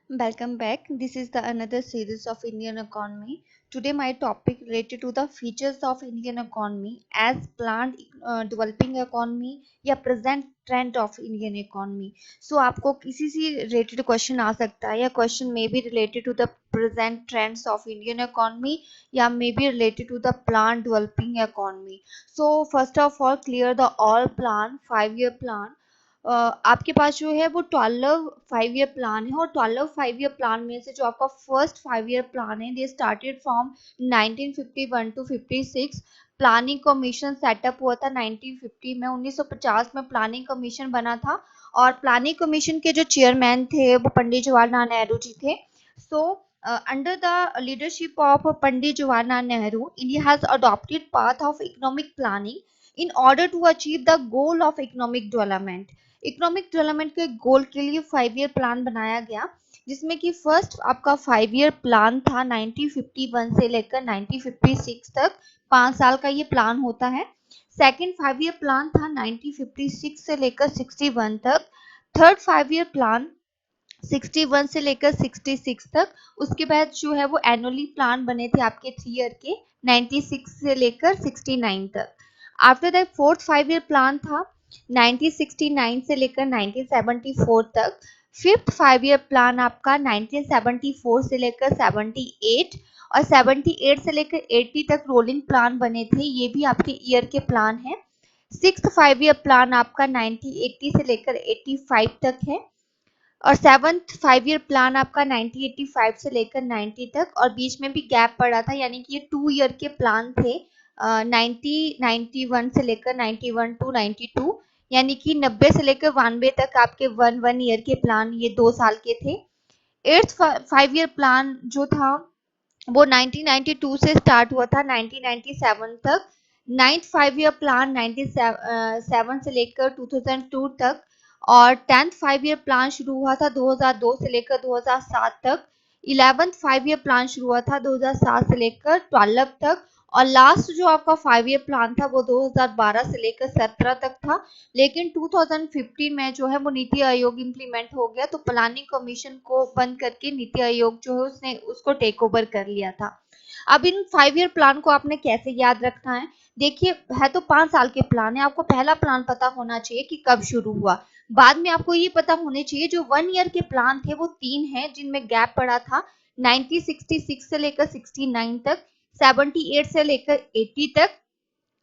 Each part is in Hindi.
Welcome back. This is the another series of Indian economy. Today my topic related to the features of Indian economy as planned developing economy या present trend of Indian economy. So आपको किसी से related question आ सकता है या question may be related to the present trends of Indian economy या may be related to the planned developing economy. So first of all clear the all plan 5-year plan. आपके पास जो है वो 12 5-year प्लान है और 12 5-year प्लान में से जो आपका फर्स्ट 5-year प्लान है they started from 1951 to 56। Planning commission setup हुआ था 1950 में। 1950 में प्लानिंग कमीशन बना था और प्लानिंग कमीशन के जो चेयरमैन थे वो पंडित जवाहरलाल नेहरू जी थे। सो under the leadership of Pandit Jawaharlal Nehru, India has adopted path of economic planning in order to achieve the goal of economic development. Economic development के गोल के लिए 5-year प्लान बनाया गया जिसमें कि फर्स्ट आपका 5-year प्लान था 1951 से लेकर 1956 तक। 5 साल का ये प्लान होता है। सेकंड 5-year प्लान था 1956 से लेकर 61 तक। थर्ड 5-year प्लान 61 से लेकर 66 तक। उसके बाद जो है वो एनुअली प्लान बने थे आपके 3 ईयर के 96 से लेकर 69 तक। After that fourth 5-year plan था 1969 से लेकर 1974 तक। फिफ्थ 5-year प्लान आपका 1974 से लेकर 78 और 78 से लेकर 80 तक रोलिंग प्लान बने थे, ये भी आपके ईयर के प्लान है। सिक्स्थ 5-year प्लान आपका 1980 से लेकर 85 तक है और सेवंथ 5-year प्लान आपका 1985 से लेकर 90 तक और बीच में भी गैप पड़ा था यानी कि ये 2 ईयर के प्लान थे 91 से लेकर 91 टू 92 यानी कि 90 से लेकर 92 तक आपके 1 ईयर के प्लान ये 2 साल के थे। एट्थ 5-year प्लान जो था वो 1992 से स्टार्ट हुआ था 1997 तक। नाइन्थ 5-year प्लान 97 से लेकर 2002 तक और 10th 5-year प्लान शुरू हुआ था 2002 से लेकर 2007 तक। 11th 5-year प्लान शुरू हुआ था 2007 से लेकर 12 तक और लास्ट जो आपका 5-year प्लान था वो 2012 से लेकर 17 तक था। लेकिन 2015 में जो है वो नीति आयोग इम्प्लीमेंट हो गया तो प्लानिंग कमीशन को बंद करके नीति आयोग जो है उसने उसको टेक ओवर कर लिया था। अब इन 5-year प्लान को आपने कैसे याद रखना है? देखिए है तो 5 साल के प्लान है, आपको पहला प्लान पता होना चाहिए कि कब शुरू हुआ। बाद में आपको ये पता होने चाहिए जो 1 ईयर के प्लान थे वो 3 हैं जिनमें गैप पड़ा था 1966 से लेकर 69 तक, 78 से लेकर 80 तक,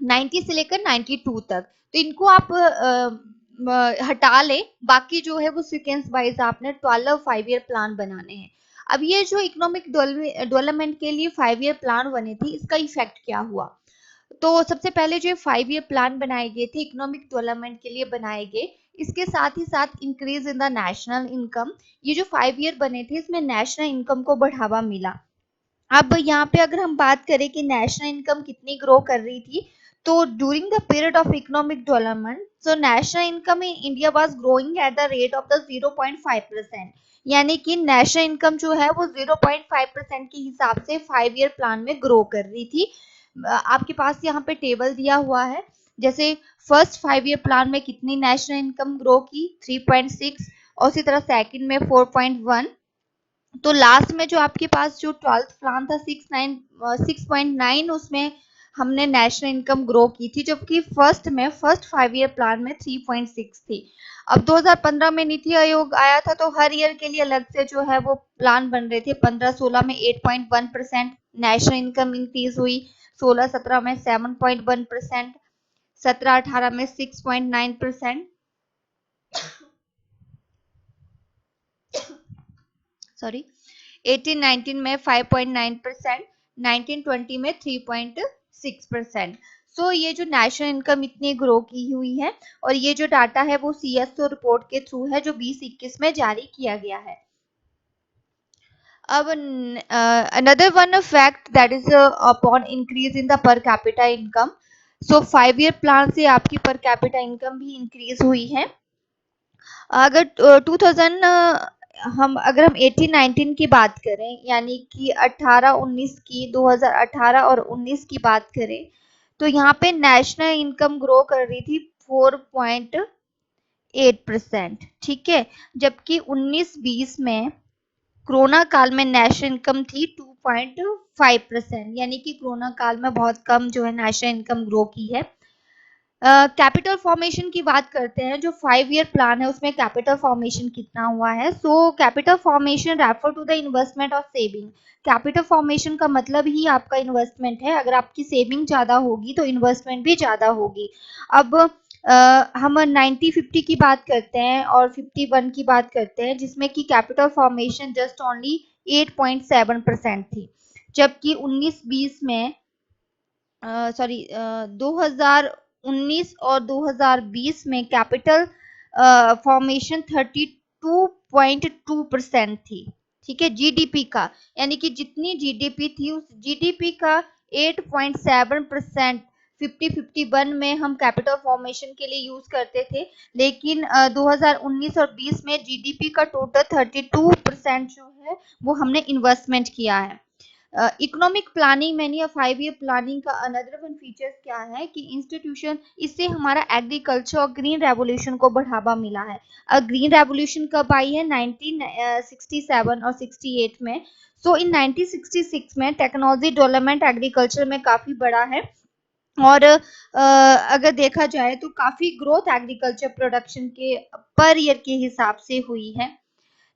90 से लेकर 92 तक। तो इनको आप हटा ले, बाकी जो है वो सीक्वेंस वाइज आपने 12 5-year प्लान बनाने हैं। अब ये जो इकोनॉमिक डेवलपमेंट के लिए 5-year प्लान बने थे इसका इफेक्ट क्या हुआ? तो सबसे पहले जो 5-year प्लान बनाए गए थे इकोनॉमिक डेवलपमेंट के लिए बनाए गए, इसके साथ ही साथ increase in the national income. ये जो 5-year बने थे इसमें नेशनल इनकम को बढ़ावा मिला। अब यहाँ पे अगर हम बात करें कि नेशनल इनकम कितनी ग्रो कर रही थी तो during the period of economic development so national income in India was growing at the rate of the 0.5%, यानी कि नेशनल इनकम जो है वो 0.5% के हिसाब से 5-year प्लान में ग्रो कर रही थी। आपके पास यहाँ पे टेबल दिया हुआ है, जैसे फर्स्ट 5-year प्लान में कितनी नेशनल इनकम ग्रो की 3.6 और उसी तरह सेकंड में 4.1। तो लास्ट में जो आपके पास जो 12th प्लान था 6.9 उसमें हमने नेशनल इनकम ग्रो की थी, जबकि फर्स्ट 5-year प्लान में 3.6 थी। अब 2015 में नीति आयोग आया था तो हर ईयर के लिए अलग से जो है वो प्लान बन रहे थे। 15-16 में 8.1% नेशनल इनकम इंक्रीज हुई, 16-17 में 7.1%, 17-18 में 6.9%, सॉरी 18-19 में 5.9%, 19-20 में 3.6%। सो ये जो नेशनल इनकम इतनी ग्रो की हुई है और ये जो डाटा है वो CSO रिपोर्ट के थ्रू है जो 2021 में जारी किया गया है। अब another one fact that is upon increase in the per capita income, so 5-year plan से आपकी per capita income भी increase हुई है। अगर 2000 अगर हम 18-19 की बात करें यानी कि 18-19 की 2018 और 19 की बात करें तो यहाँ पे नेशनल इनकम ग्रो कर रही थी 4.8%, ठीक है, जबकि 19-20 में कोरोना काल में नेशनल इनकम थी 2.5%, यानी कि कोरोना काल में बहुत कम जो है नेशनल इनकम ग्रो की है। कैपिटल फॉर्मेशन की बात करते हैं, जो 5 ईयर प्लान है उसमें कैपिटल फॉर्मेशन कितना हुआ है। So capital formation refer to the investment और सेविंग। कैपिटल फॉर्मेशन का मतलब ही आपका इन्वेस्टमेंट है। अगर आपकी सेविंग ज्यादा होगी तो इन्वेस्टमेंट भी ज्यादा होगी। अब हम 90-50 की बात करते हैं और 51 की बात करते हैं, जिसमें कि कैपिटल फॉर्मेशन जस्ट ओनली 8.7% थी, जबकि 19-20 में 2019 और 2020 में कैपिटल फॉर्मेशन 32.2% थी। ठीक है, जीडीपी का, यानी कि जितनी जीडीपी थी उस जीडीपी का 8.7% 50-51 में हम कैपिटल फॉर्मेशन के लिए यूज करते थे। लेकिन 2019 और 20 में जीडीपी का टोटल 32% जो है वो हमने इन्वेस्टमेंट किया है। इकोनॉमिक प्लानिंग में या 5 ईयर प्लानिंग का अनदर वन फीचर्स क्या है कि इंस्टीट्यूशन, इससे हमारा एग्रीकल्चर और ग्रीन रेवोल्यूशन को बढ़ावा मिला है। ग्रीन रेवोल्यूशन कब आई है? 1967 और 68 में। सो इन 1966 में टेक्नोलॉजी डेवलपमेंट एग्रीकल्चर में काफी बड़ा है, और अगर देखा जाए तो काफी ग्रोथ एग्रीकल्चर प्रोडक्शन के पर ईयर के हिसाब से हुई है।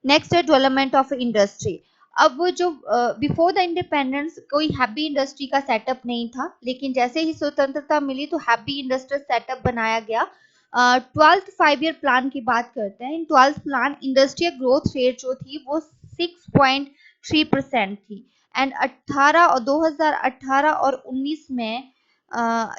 नेक्स्ट है डेवलपमेंट ऑफ इंडस्ट्री। अब वो जो बिफोर द इंडिपेंडेंस कोई हैवी इंडस्ट्री का सेटअप नहीं था, लेकिन जैसे ही स्वतंत्रता मिली तो हैवी इंडस्ट्रियल सेटअप बनाया गया। 12th 5 ईयर प्लान की बात करते हैं। इन 12th plan industrial growth rate जो थी वो 6.3% थी, एंड 2018 और 19 में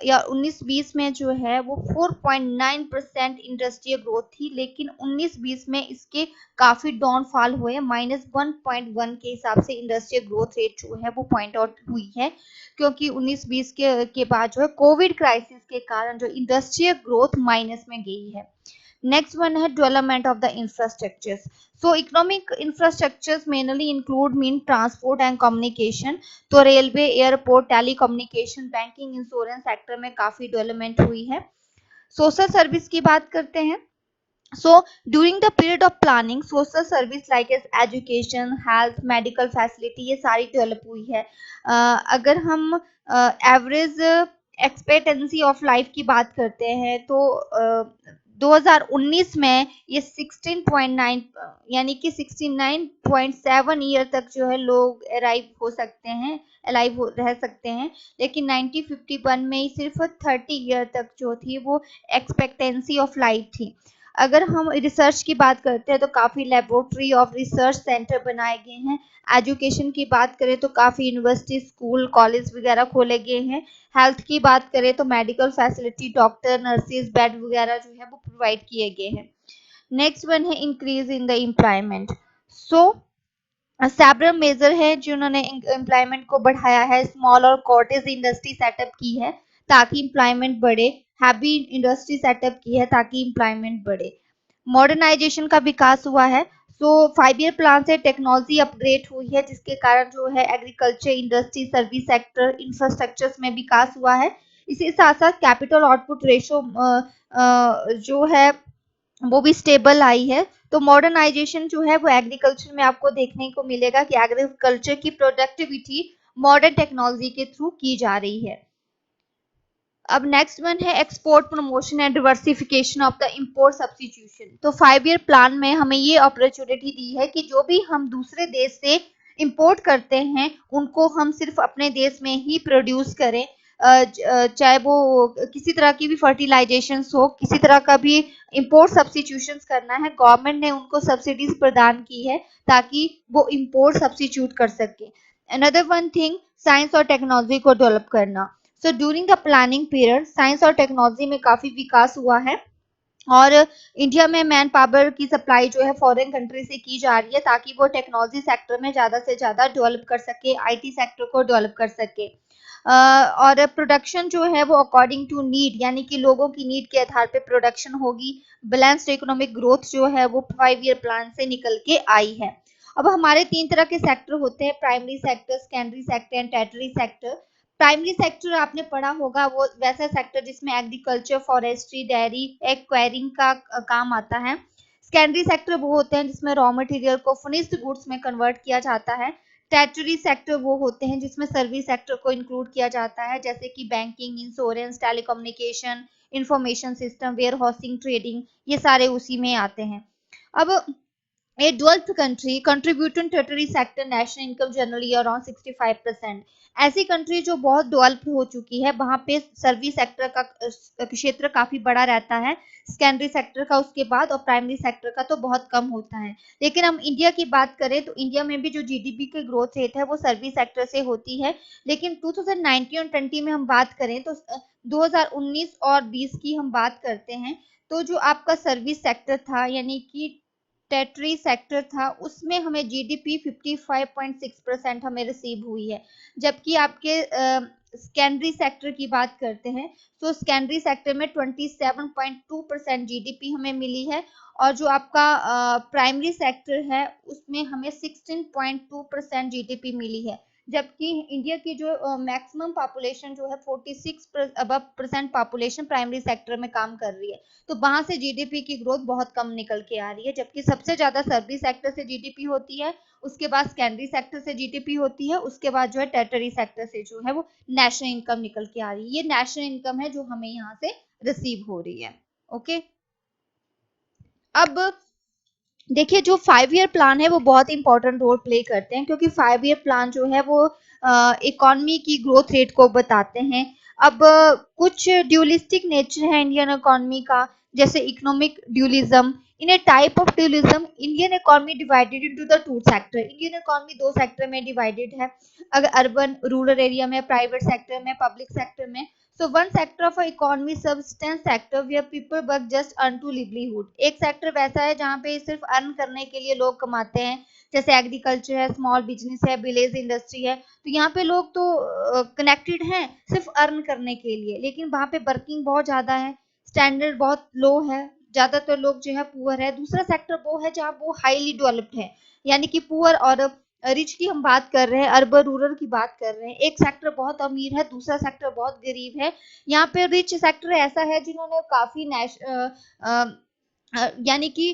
या 19-20 में जो है वो 4.9% इंडस्ट्रियल ग्रोथ थी, लेकिन 19-20 में इसके काफी डाउनफॉल हुए, -1.1 के हिसाब से इंडस्ट्रियल ग्रोथ रेट जो है वो पॉइंट आउट हुई है, क्योंकि 19-20 के बाद जो है कोविड क्राइसिस के कारण जो इंडस्ट्रियल ग्रोथ माइनस में गई है। नेक्स्ट वन है development of the infrastructures. So economic infrastructures mainly include mean transport and communication. तो railway, airport, telecommunication, banking, insurance sector में काफी डेवलपमेंट हुई है। सोशल सर्विस की बात करते हैं। So during the period of planning, social service like as education, health, medical facility ये सारी डेवलप हुई है। अगर हम एवरेज एक्सपेक्टेंसी ऑफ लाइफ की बात करते हैं तो 2019 में ये 16.9 यानी कि 69.7 ईयर तक जो है लोग अराइव हो सकते हैं, अलाइव रह सकते हैं। लेकिन 1951 में सिर्फ 30 ईयर तक जो थी वो एक्सपेक्टेंसी ऑफ लाइफ थी। अगर हम रिसर्च की बात करते हैं तो काफ़ी लेबोरेटरी ऑफ रिसर्च सेंटर बनाए गए हैं। एजुकेशन की बात करें तो काफ़ी यूनिवर्सिटी, स्कूल, कॉलेज वगैरह खोले गए हैं। हेल्थ की बात करें तो medical facility, doctor, nurses, bed वगैरह जो है वो प्रोवाइड किए गए हैं। नेक्स्ट वन है increase in the employment. So several major है जिन्होंने एम्प्लॉयमेंट को बढ़ाया है। स्मॉल और कॉटेज इंडस्ट्री सेटअप की है ताकि एम्प्लॉयमेंट बढ़े। हैवी इंडस्ट्री सेटअप की है ताकि एम्प्लॉयमेंट बढ़े। मॉडर्नाइजेशन का विकास हुआ है। सो 5 ईयर प्लान से टेक्नोलॉजी अपग्रेड हुई है, जिसके कारण जो है agriculture, industry, service sector, infrastructure में विकास हुआ है। इसी साथ साथ कैपिटल आउटपुट रेशो जो है वो भी स्टेबल आई है। तो मॉडर्नाइजेशन जो है वो एग्रीकल्चर में आपको देखने को मिलेगा कि एग्रीकल्चर की प्रोडक्टिविटी मॉडर्न टेक्नोलॉजी के थ्रू की जा रही है। अब नेक्स्ट वन है export promotion and diversification of the import substitution. तो 5 ईयर प्लान में हमें ये अपॉर्चुनिटी दी है कि जो भी हम दूसरे देश से इंपोर्ट करते हैं उनको हम सिर्फ अपने देश में ही प्रोड्यूस करें। चाहे वो किसी तरह की भी फर्टिलाइजेशन हो, किसी तरह का भी इंपोर्ट सब्स्टिट्यूशन करना है, गवर्नमेंट ने उनको सब्सिडीज प्रदान की है ताकि वो इंपोर्ट सब्स्टिट्यूट कर सके। अनदर वन थिंग, साइंस और टेक्नोलॉजी को डेवलप करना। So during the planning period science और टेक्नोलॉजी में काफी विकास हुआ है, और इंडिया में मैन पावर की सप्लाई जो है फॉरेन कंट्री से की जा रही है ताकि वो टेक्नोलॉजी सेक्टर में ज़्यादा से ज़्यादा डेवलप कर सके, आईटी सेक्टर को डेवलप कर सके। और प्रोडक्शन जो है वो अकॉर्डिंग टू नीड, यानी कि लोगों की नीड के आधार पे प्रोडक्शन होगी। बैलेंस्ड इकोनॉमिक ग्रोथ जो है वो 5 ईयर प्लान से निकल के आई है। अब हमारे 3 तरह के सेक्टर होते हैं, primary sector, secondary sector and tertiary sector. Primary sector आपने पढ़ा होगा, वो वैसा सेक्टर जिसमें एग्रीकल्चर, फॉरेस्ट्री, डेयरी, एक्वायरिंग का काम आता है। सेकेंडरी सेक्टर वो होते हैं जिसमें रॉ मटेरियल को फिनिश्ड गुड्स में कन्वर्ट किया जाता है। टैरिटरी सेक्टर वो होते हैं जिसमें सर्विस सेक्टर को इंक्लूड किया जाता है, जैसे कि banking, insurance, telecommunication, information system, warehousing, trading, ये सारे उसी में आते हैं। अब a 12th country contributing tertiary sector national income generally around 65%। ऐसी कंट्री जो बहुत डेवलप हो चुकी है वहां पे सर्विस सेक्टर का क्षेत्र काफी बड़ा रहता है, सेकेंडरी सेक्टर का उसके बाद, और प्राइमरी सेक्टर का तो बहुत कम होता है। लेकिन हम इंडिया की बात करें तो इंडिया में भी जो जीडीपी की ग्रोथ रेट है वो सर्विस सेक्टर से होती है। लेकिन 2019 और 20 में हम बात करें तो 2019 और 20 की हम बात करते हैं तो जो आपका सर्विस सेक्टर था यानी कि टेरिटरी सेक्टर था उसमें हमें जीडीपी 55.6% हमें रिसीव हुई है। जबकि आपके सेकेंडरी सेक्टर की बात करते हैं तो सेकेंडरी सेक्टर में 27.2% जीडीपी हमें मिली है, और जो आपका प्राइमरी सेक्टर है उसमें हमें 16.2% जीडीपी मिली है। जबकि इंडिया की जो मैक्सिमम पॉपुलेशन जो है 46% पॉपुलेशन प्राइमरी सेक्टर में काम कर रही है, तो वहां से जीडीपी की ग्रोथ बहुत कम निकल के आ रही है। जबकि सबसे ज्यादा सर्विस सेक्टर से जीडीपी होती है, उसके बाद सेकेंडरी सेक्टर से जीडीपी होती है, उसके बाद जो है टेरिटरी सेक्टर से जो है वो नेशनल इनकम निकल के आ रही है। ये नेशनल इनकम है जो हमें यहाँ से रिसीव हो रही है। ओके, अब देखिए जो 5 ईयर प्लान है वो बहुत इंपॉर्टेंट रोल प्ले करते हैं, क्योंकि 5 ईयर प्लान जो है वो इकोनॉमी की ग्रोथ रेट को बताते हैं। अब कुछ ड्यूलिस्टिक नेचर है इंडियन इकोनॉमी का, जैसे economic dualism. In a type of dualism Indian economy divided into the two sector. Indian economy दो सेक्टर में डिवाइडेड है, अगर अर्बन रूरल एरिया में, प्राइवेट सेक्टर में, पब्लिक सेक्टर में। So one sector of our economy substance sector where people work just earn to livelihood। एक सेक्टर वैसा है जहाँ पे सिर्फ अर्न करने के लिए लोग कमाते हैं, जैसे एग्रीकल्चर है, स्मॉल बिजनेस है, विलेज इंडस्ट्री है। तो यहाँ पे लोग तो कनेक्टेड हैं सिर्फ अर्न करने के लिए, लेकिन वहाँ पे वर्किंग बहुत ज्यादा है, स्टैंडर्ड बहुत लो है, ज्यादातर लोग जो है पुअर है। दूसरा सेक्टर वो है जहाँ वो हाईली डेवलप्ड है, यानी कि पुअर और रिच की हम बात कर रहे हैं, अर्बन रूरल की बात कर रहे हैं। एक सेक्टर बहुत अमीर है, दूसरा सेक्टर बहुत गरीब है। यहाँ पे रिच सेक्टर ऐसा है जिन्होंने काफी यानी कि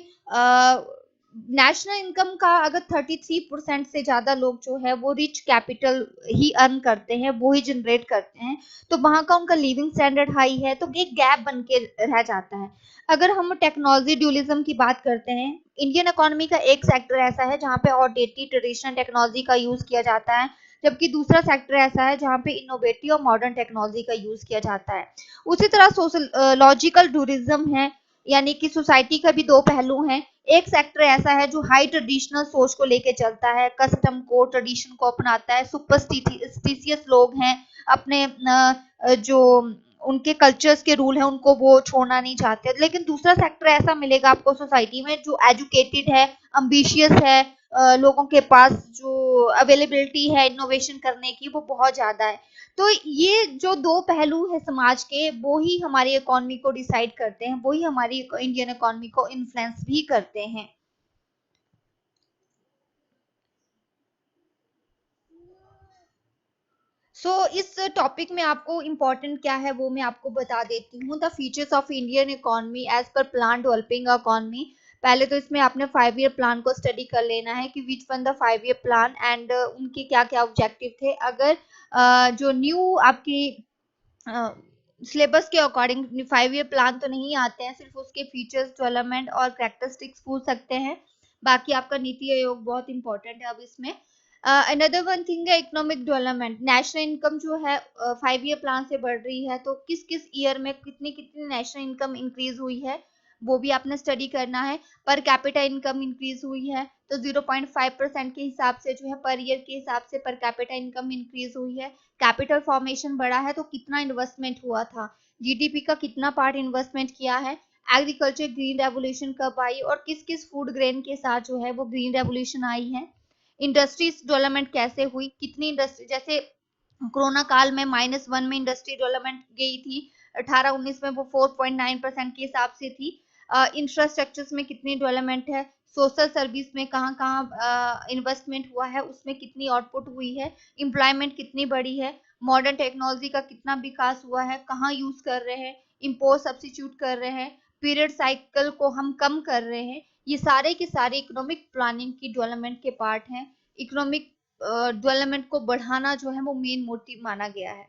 नेशनल इनकम का अगर 33% से ज्यादा लोग जो है वो रिच कैपिटल ही अर्न करते हैं, वो ही जनरेट करते हैं, तो वहां का उनका लिविंग स्टैंडर्ड हाई है, तो एक गैप बन के रह जाता है। अगर हम टेक्नोलॉजी ड्यूलिज्म की बात करते हैं, इंडियन इकोनॉमी का एक सेक्टर ऐसा है जहाँ पे आउटडेटेड ट्रेडिशनल टेक्नोलॉजी का यूज किया जाता है, जबकि दूसरा सेक्टर ऐसा है जहाँ पे इनोवेटिव और मॉडर्न टेक्नोलॉजी का यूज किया जाता है। उसी तरह सोशल लॉजिकल टूरिज्म है, यानी कि सोसाइटी का भी दो पहलू हैं। एक सेक्टर ऐसा है जो हाई ट्रेडिशनल सोच को लेके चलता है, कस्टम को, ट्रेडिशन को अपनाता है, सुपरस्टिशियस लोग हैं, अपने जो उनके कल्चर्स के रूल है उनको वो छोड़ना नहीं चाहते। लेकिन दूसरा सेक्टर ऐसा मिलेगा आपको सोसाइटी में जो एजुकेटेड है, अम्बिशियस है, लोगों के पास जो अवेलेबिलिटी है इनोवेशन करने की वो बहुत ज्यादा है। तो ये जो दो पहलू है समाज के, वो ही हमारी इकोनॉमी को डिसाइड करते हैं, वो ही हमारी इंडियन इकोनॉमी को इन्फ्लुएंस भी करते हैं। इस टॉपिक में आपको इम्पोर्टेंट क्या है वो मैं आपको बता देती हूँ। The features of Indian economy as per plan developing economy. पहले तो इसमें आपने 5 ईयर प्लान को स्टडी कर लेना है कि which one the 5 year plan and उनके क्या क्या ऑब्जेक्टिव थे। अगर जो न्यू आपकी सिलेबस के अकॉर्डिंग 5 ईयर प्लान तो नहीं आते हैं, सिर्फ उसके फीचर्स, डेवलपमेंट और कैरेक्टरिस्टिक्स पूछ सकते हैं। बाकी आपका नीति आयोग बहुत इंपॉर्टेंट है। अब इसमें अनदर वन थिंग है इकोनॉमिक डेवलपमेंट। नेशनल इनकम जो है 5 ईयर प्लान से बढ़ रही है, तो किस किस ईयर में कितनी कितनी नेशनल इनकम इंक्रीज हुई है वो भी आपने स्टडी करना है। पर कैपिटा इनकम इंक्रीज हुई है तो 0.5% के हिसाब से जो है पर ईयर के हिसाब से पर कैपिटा इनकम इंक्रीज हुई है। कैपिटल फॉर्मेशन बढ़ा है तो कितना इन्वेस्टमेंट हुआ था, जीडीपी का कितना पार्ट इन्वेस्टमेंट किया है। एग्रीकल्चर ग्रीन रेवोल्यूशन कब आई और किस किस फूड ग्रेन के साथ जो है वो ग्रीन रेवोल्यूशन आई है। इंडस्ट्रीज डेवलपमेंट कैसे हुई, कितनी इंडस्ट्री, जैसे कोरोना काल में -1 में इंडस्ट्री डेवलपमेंट गई थी, 18-19 में वो 4.9% के हिसाब से थी। इंफ्रास्ट्रक्चर्स में कितनी डेवलपमेंट है, सोशल सर्विस में कहाँ कहाँ इन्वेस्टमेंट हुआ है, उसमें कितनी आउटपुट हुई है, एम्प्लॉयमेंट कितनी बढ़ी है, मॉडर्न टेक्नोलॉजी का कितना विकास हुआ है, कहाँ यूज कर रहे हैं, इम्पोर्ट सब्सिट्यूट कर रहे हैं, पीरियड साइकिल को हम कम कर रहे हैं। ये सारे के सारे इकोनॉमिक प्लानिंग की डेवलपमेंट के पार्ट हैं। इकोनॉमिक डेवलपमेंट को बढ़ाना जो है वो मेन मोटिव माना गया है।